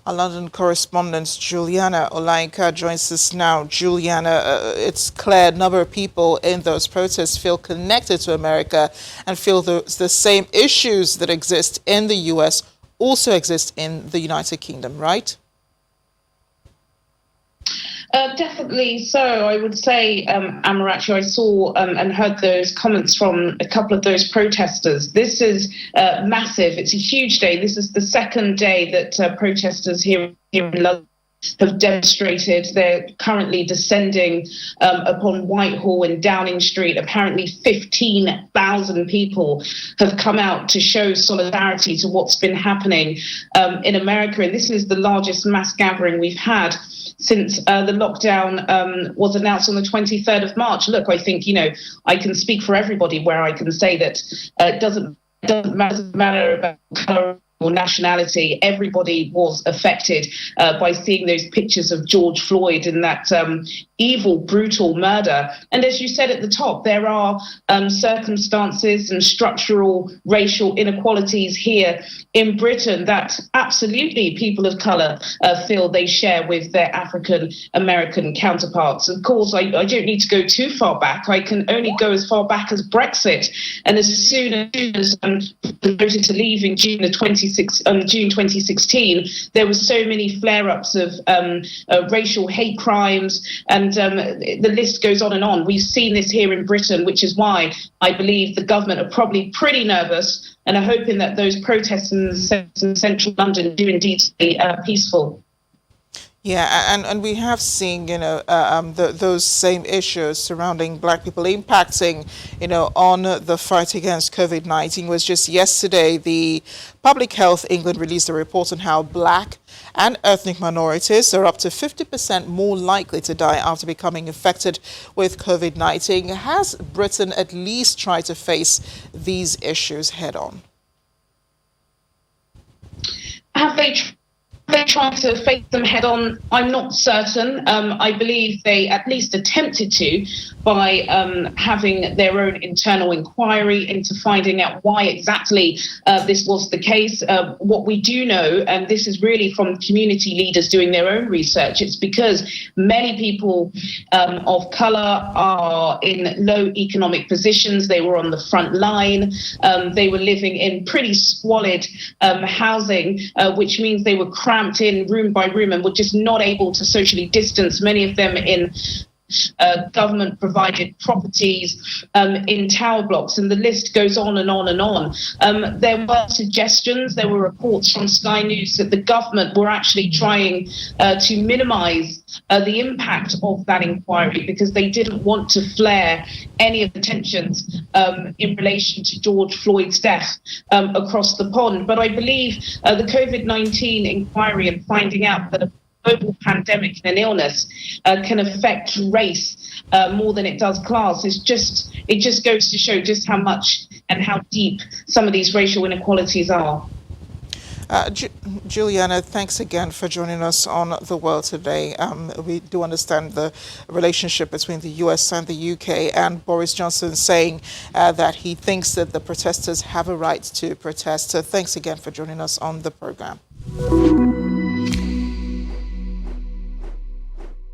Our London correspondent Juliana Olainka joins us now. Juliana, it's clear a number of people in those protests feel connected to America and feel the same issues that exist in the U.S. also exist in the United Kingdom, right? Definitely so. I would say, Amarachi, I saw and heard those comments from a couple of those protesters. This is massive. It's a huge day. This is the second day that protesters here in London have demonstrated. They're currently descending upon Whitehall and Downing Street. Apparently 15,000 people have come out to show solidarity to what's been happening in America. And this is the largest mass gathering we've had since the lockdown was announced on the 23rd of March. Look, I think, I can speak for everybody where I can say that it doesn't matter about colour or nationality. Everybody was affected by seeing those pictures of George Floyd and that evil, brutal murder. And as you said at the top, there are circumstances and structural racial inequalities here in Britain that absolutely people of colour feel they share with their African American counterparts. Of course, I don't need to go too far back. I can only go as far back as Brexit. And as soon as voted to leave in June 2016, there were so many flare-ups of racial hate crimes, and the list goes on and on. We've seen this here in Britain, which is why I believe the government are probably pretty nervous and are hoping that those protests in central London do indeed stay peaceful. Yeah, and we have seen, those same issues surrounding Black people impacting, on the fight against COVID-19. Was just yesterday, the Public Health England released a report on how Black and ethnic minorities are up to 50% more likely to die after becoming infected with COVID-19. Has Britain at least tried to face these issues head on? Have they tried to face them head on? I'm not certain. I believe they at least attempted to by having their own internal inquiry into finding out why exactly this was the case. What we do know, and this is really from community leaders doing their own research, it's because many people of colour are in low economic positions. They were on the front line. They were living in pretty squalid housing, which means they were cramped in room by room and were just not able to socially distance, many of them in government-provided properties, in tower blocks, and the list goes on and on and on. There were suggestions, there were reports from Sky News that the government were actually trying to minimise the impact of that inquiry because they didn't want to flare any of the tensions in relation to George Floyd's death across the pond. But I believe the COVID-19 inquiry and finding out that a global pandemic and an illness can affect race more than it does class. It just goes to show just how much and how deep some of these racial inequalities are. Juliana, thanks again for joining us on The World Today. We do understand the relationship between the US and the UK, and Boris Johnson saying that he thinks that the protesters have a right to protest. So thanks again for joining us on the program.